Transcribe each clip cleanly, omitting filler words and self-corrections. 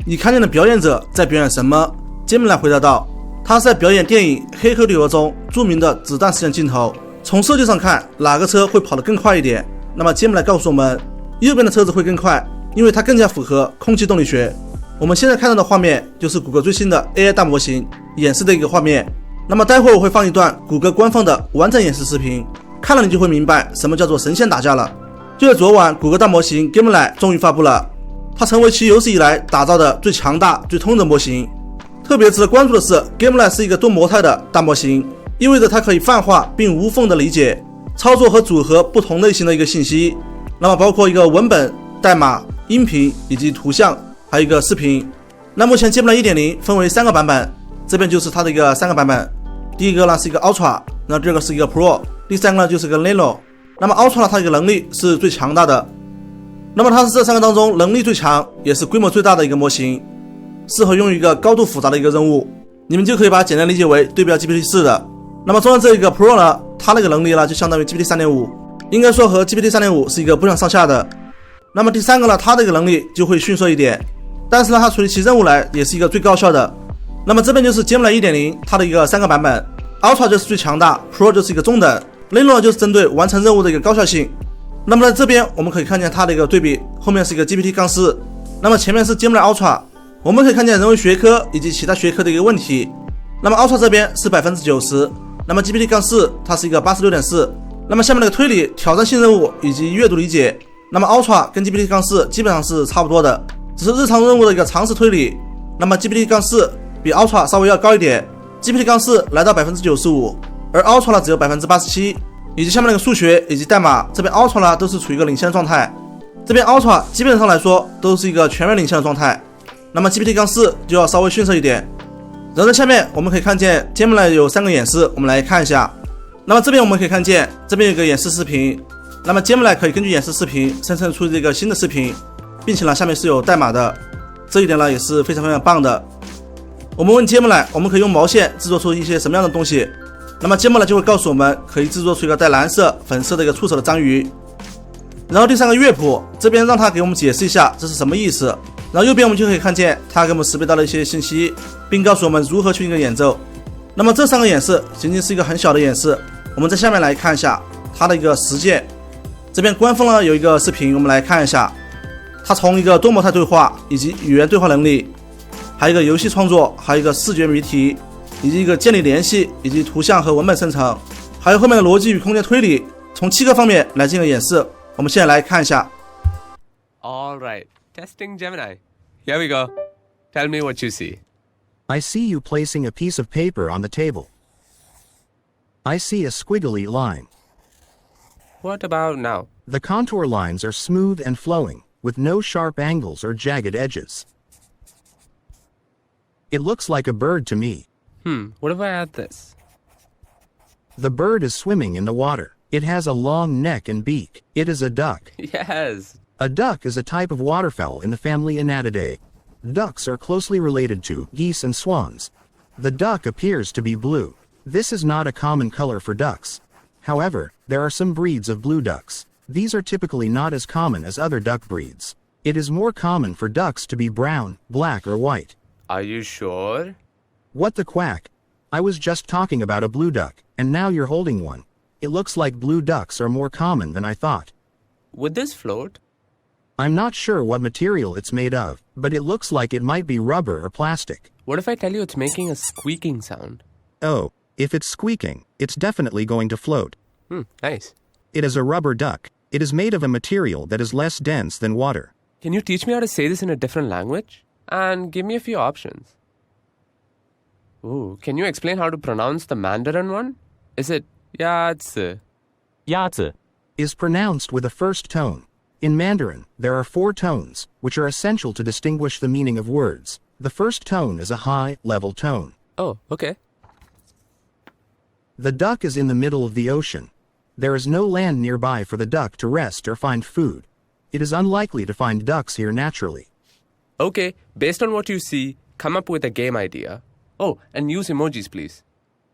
你看见的表演者在表演什么 ？Gemini 回答道：“他是在表演电影《黑客帝国》中著名的子弹实验镜头。从设计上看，哪个车会跑得更快一点？那么 Gemini 告诉我们，右边的车子会更快，因为它更加符合空气动力学。我们现在看到的画面就是谷歌最新的 AI 大模型演示的一个画面。那么待会儿我会放一段谷歌官方的完整演示视频，看了你就会明白什么叫做神仙打架了。就在昨晚，谷歌大模型 Gemini 终于发布了。”它成为其有史以来打造的最强大、最通的模型。特别值得关注的是 ，Gemini 是一个多模态的大模型，意味着它可以泛化并无缝的理解、操作和组合不同类型的一个信息。那么包括一个文本、代码、音频以及图像，还有一个视频。那目前 Gemini 1.0 分为3个版本，这边就是它的一个3个版本。第一个呢是一个 Ultra， 那第二个是一个 Pro， 第三个呢就是一个 Nano。那么 Ultra 呢它的一个能力是最强大的。那么它是这3个当中能力最强，也是规模最大的一个模型，适合用于一个高度复杂的一个任务。你们就可以把它简单理解为对标 GPT-4 的。那么中间这一个 Pro 呢，它那个能力呢就相当于 GPT-3.5， 应该说和 GPT-3.5 是一个不相上下的。那么第三个呢，它的一个能力就会逊色一点，但是呢，它处理起任务来也是一个最高效的。那么这边就是 Gemini 1.0 它的一个3个版本 ，Ultra 就是最强大 ，Pro 就是一个中等 ，Nano 就是针对完成任务的一个高效性。那么在这边我们可以看见它的一个对比，后面是一个 GPT-4， 那么前面是 Gemini Ultra， 我们可以看见人文学科以及其他学科的一个问题。那么 Ultra 这边是 90%， 那么 GPT-4 它是一个 86.4， 那么下面那个推理、挑战性任务以及阅读理解，那么 Ultra 跟 GPT-4 基本上是差不多的，只是日常任务的一个常识推理，那么 GPT-4 比 Ultra 稍微要高一点， GPT-4 来到 95%， 而 Ultra 呢只有 87%。以及下面那个数学以及代码，这边 Ultra 呢都是处于一个领先的状态，这边 Ultra 基本上来说都是一个全面领先的状态，那么 GPT-4 就要稍微逊色一点。然后在下面我们可以看见 Gemini 有3个演示，我们来看一下。那么这边我们可以看见，这边有个演示视频，那么 Gemini 可以根据演示视频生成出这个新的视频，并且呢下面是有代码的，这一点呢也是非常非常棒的。我们问 Gemini 我们可以用毛线制作出一些什么样的东西，那么 Gemini 就会告诉我们可以制作出一个带蓝色、粉色的一个触手的章鱼。然后第3个乐谱，这边让它给我们解释一下这是什么意思。然后右边我们就可以看见它给我们识别到了一些信息，并告诉我们如何去一个演奏。那么这3个演示仅仅是一个很小的演示，我们在下面来看一下它的一个实践。这边官方呢有一个视频，我们来看一下。它从一个多模态对话以及语言对话能力，还有一个游戏创作，还有一个视觉谜题，以及一个建立联系，以及图像和文本生成，还有后面的逻辑与空间推理，从7个方面来进行演示。我们现在来看一下。All right, testing Gemini. Here we go. Tell me what you see. I see you placing a piece of paper on the table. I see a squiggly line. What about now? The contour lines are smooth and flowing, with no sharp angles or jagged edges. It looks like a bird to me. What if I add this? The bird is swimming in the water. It has a long neck and beak. It is a duck. Yes. A duck is a type of waterfowl in the family Anatidae. Ducks are closely related to geese and swans. The duck appears to be blue. This is not a common color for ducks. However, there are some breeds of blue ducks. These are typically not as common as other duck breeds. It is more common for ducks to be brown, black, or white. Are you sure? What the quack? I was just talking about a blue duck, and now you're holding one. It looks like blue ducks are more common than I thought. Would this float? I'm not sure what material it's made of, but it looks like it might be rubber or plastic. What if I tell you it's making a squeaking sound? Oh, if it's squeaking, it's definitely going to float. Nice. It is a rubber duck. It is made of a material that is less dense than water. Can you teach me how to say this in a different language? And give me a few options. Ooh, can you explain how to pronounce the Mandarin one? Is it Yazi? Yazi is pronounced with a first tone. In Mandarin, there are 4 tones, which are essential to distinguish the meaning of words. The first tone is a high, level tone. Oh, okay. The duck is in the middle of the ocean. There is no land nearby for the duck to rest or find food. It is unlikely to find ducks here naturally. Okay, based on what you see, come up with a game idea. Oh, and use emojis, please.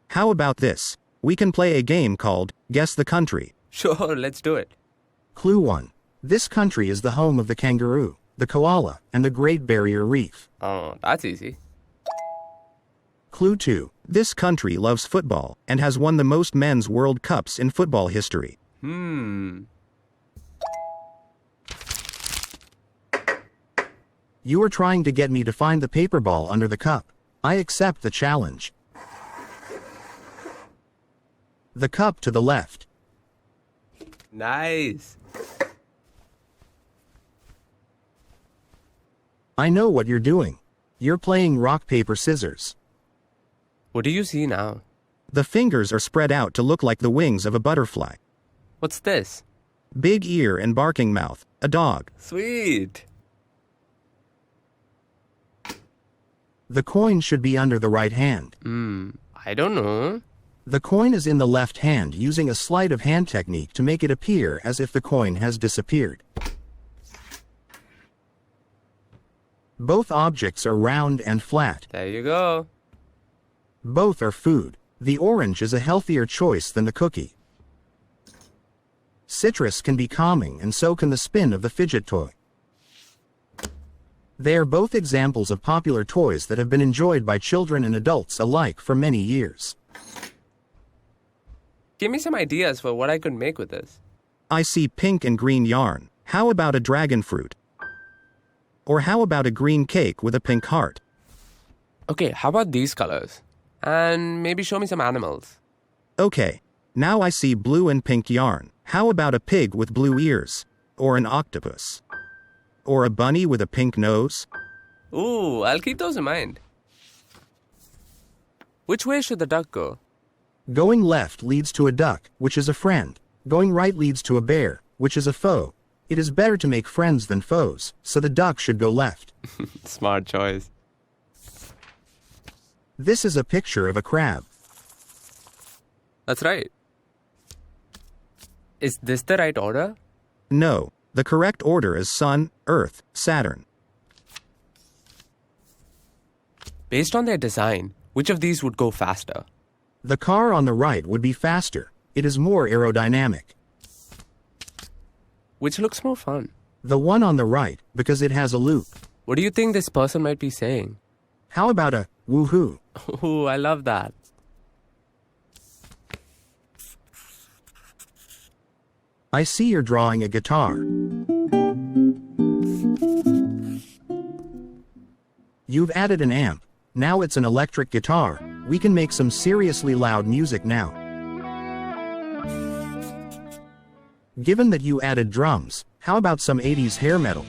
How about this? We can play a game called Guess the Country. Sure, let's do it. Clue 1. This country is the home of the kangaroo. the koala, and the Great Barrier Reef. Oh, that's easy. Clue 2. This country loves football and has won the most men's World Cups in football history. You are trying to get me to find the paper ball under the cup. I accept the challenge. The cup to the left. Nice. I know what you're doing. You're playing rock, paper, scissors. What do you see now? The fingers are spread out to look like the wings of a butterfly. What's this? Big ear and barking mouth. A dog. Sweet. The coin should be under the right hand. I don't know. The coin is in the left hand using a sleight of hand technique to make it appear as if the coin has disappeared. Both objects are round and flat. There you go. Both are food. The orange is a healthier choice than the cookie. Citrus can be calming, and so can the spin of the fidget toy. They are both examples of popular toys that have been enjoyed by children and adults alike for many years. Give me some ideas for what I could make with this. I see pink and green yarn. How about a dragon fruit? Or how about a green cake with a pink heart? Okay, how about these colors? And maybe show me some animals. Okay, now I see blue and pink yarn. How about a pig with blue ears? Or an octopus? Or a bunny with a pink nose? Ooh, I'll keep those in mind. Which way should the duck go? Going left leads to a duck, which is a friend. Going right leads to a bear, which is a foe. It is better to make friends than foes, so the duck should go left. Smart choice. This is a picture of a crab. That's right. Is this the right order? No, the correct order is Sun, Earth, Saturn. Based on their design, which of these would go faster? The car on the right would be faster. It is more aerodynamic. Which looks more fun? The one on the right, because it has a loop. What do you think this person might be saying? How about a woohoo? Ooh, I love that. I see you're drawing a guitar. You've added an amp. Now it's an electric guitar. We can make some seriously loud music now. Given that you added drums, how about some 80s hair metal?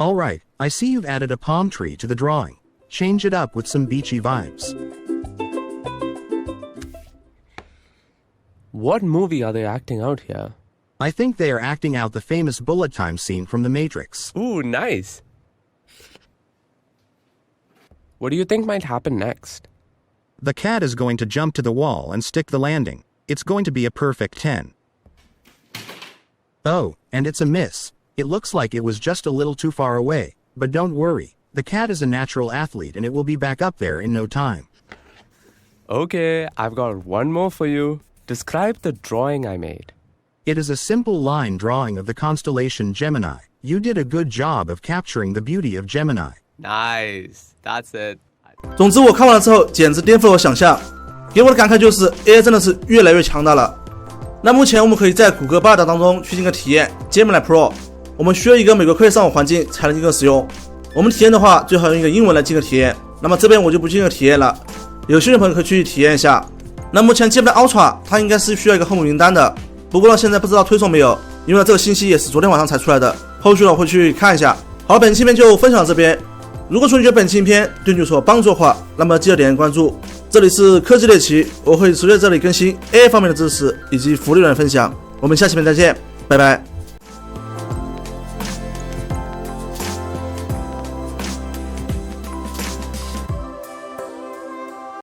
Alright, I see you've added a palm tree to the drawing. Change it up with some beachy vibes. What movie are they acting out here? I think they are acting out the famous bullet time scene from The Matrix. Ooh, nice. What do you think might happen next? The cat is going to jump to the wall and stick the landing. It's going to be a perfect 10. Oh, and it's a miss. It looks like it was just a little too far away. But don't worry, the cat is a natural athlete and it will be back up there in no time. Okay, I've got one more for you. Describe the drawing I made. It is a simple line drawing of the constellation Gemini. You did a good job of capturing the beauty of Gemini. Nice. That's it. 总之，我看完了之后，简直颠覆了我想象。给我的感慨就是 ，AI 真的是越来越强大了。那目前我们可以在谷歌8达当中去进行体验 Gemini Pro。我们需要一个美国科技上网环境才能进行使用。我们体验的话，最好用一个英文来进行体验。那么这边我就不进行体验了，有兴趣的朋友可以去体验一下。那目前 Gemini Ultra 它应该是需要一个候补名单的，不过呢现在不知道推送没有，因为这个信息也是昨天晚上才出来的，后续呢我会去看一下。好，本期影片就分享到这边。如果说你觉得本期影片对你有所帮助的话，那么记得点击关注。这里是科技猎奇，我会持续在这里更新 AI 方面的知识以及福利的分享。我们下期片再见，拜拜。